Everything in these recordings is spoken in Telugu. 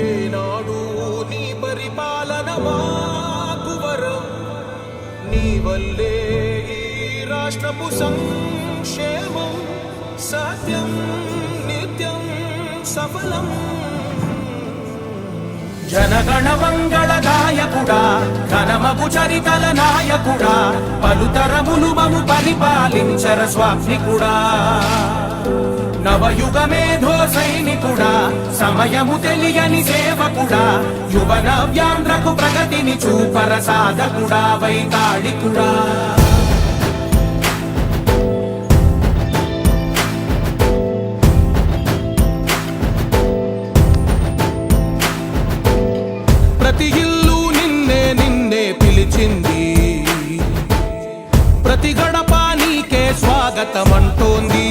ఏనాడు నీ పరిపాలన మాకు వరం, నీ వల్లే ఈ రాష్ట్రపు సంక్షేమం సత్యం నిత్యం సఫలం. జనగణ మంగళ నాయకుడా, ఘనమగు చరితల నాయకుడా, పలుతరములు మము పరిపాలించర స్వామికుడా. నవయుగ మేధో సైనికుడా, సమయము తెలియని సేవకుడా, యువ నవ్యాంధ్రకు ప్రగతిని చూపర సాధకుడా, వైతాళికుడా. ప్రతి ఇల్లు నిన్నే నిన్నే పిలిచింది, ప్రతి గడప నీకే స్వాగతమంటోంది,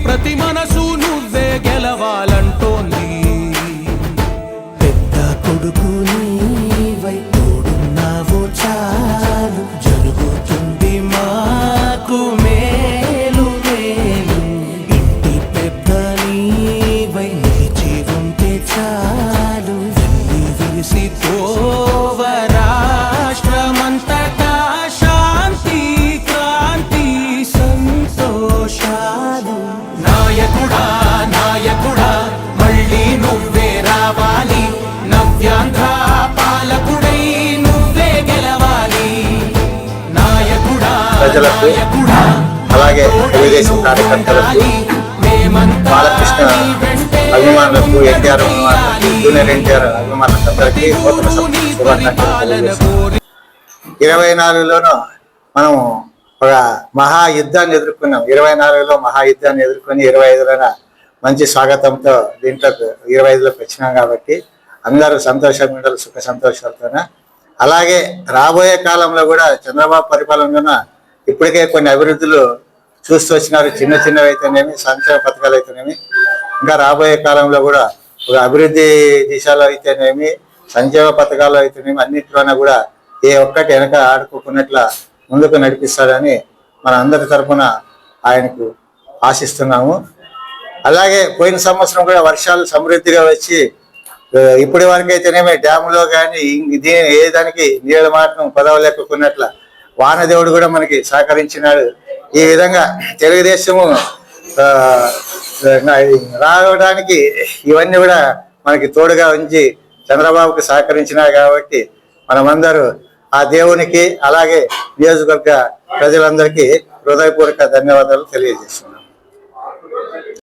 ప్రతి మనసు నువ్వే గెలవాలంటోంది. పెద్ద కొడుకు నీవై తోడున్నావు చాలు, జరుగుతుంది మాకు మేలు మేలు. ఇంటి పెద్ద నీవై నిలిచి ఉంటే చాలు, వెళ్ళి విరిసి పోవ రాష్ట్రమంతటా శాంతి క్రాంతి సంతోషాలు. నాయకుడా నాయకుడా మళ్ళీ నువ్వే రావాలి, నవ్యాంధ్ర పాలకుడై నువ్వే గెలవాలి. నాయకుడా నాయకుడా అలాగే తెలుగుదేశం కార్యకర్తలకు, బాలకృష్ణ అభిమానులకు, ఎన్టీఆర్ అభిమానులకు, జూనియర్ ఎన్టీఆర్ అభిమానులందరికీ 24లోనూ మనం ఒక మహాయుద్ధాన్ని ఎదుర్కొన్నాం. 24లో మహాయుద్ధాన్ని ఎదుర్కొని 25లోన మంచి స్వాగతంతో దీంట్లో 25లోకి వచ్చినాం. కాబట్టి అందరూ సంతోషంగా ఉండాలి, సుఖ సంతోషాలతోన. అలాగే రాబోయే కాలంలో కూడా చంద్రబాబు పరిపాలనలోన ఇప్పటికే కొన్ని అభివృద్ధులు చూస్తూ వచ్చినారు. చిన్న చిన్నవి అయితేనేమి, సంక్షేమ పథకాలు అయితేనేమి, ఇంకా రాబోయే కాలంలో కూడా ఒక అభివృద్ధి దిశలో అయితేనేమి, సంక్షేమ పథకాలు అయితేనేమి, అన్నింటిలోనే కూడా ఏ ఒక్కటి వెనక ఆడుకోకున్నట్ల ముందుకు నడిపిస్తాడని మన అందరి తరఫున ఆయనకు ఆశిస్తున్నాము. అలాగే పోయిన సంవత్సరం కూడా వర్షాలు సమృద్ధిగా వచ్చి ఇప్పటి వరకు అయితేనేమి డ్యాములో కానీ ఏ దానికి నీళ్ళ మాటను పదవలేకున్నట్ల వానదేవుడు కూడా మనకి సహకరించినాడు. ఈ విధంగా తెలుగుదేశము రావడానికి ఇవన్నీ కూడా మనకి తోడుగా ఉంచి చంద్రబాబుకి సహకరించినారు. కాబట్టి మనమందరూ ఆ దేవునికి అలాగే నియోజకవర్గ ప్రజలందరికీ హృదయపూర్వక ధన్యవాదాలు తెలియజేస్తున్నాం.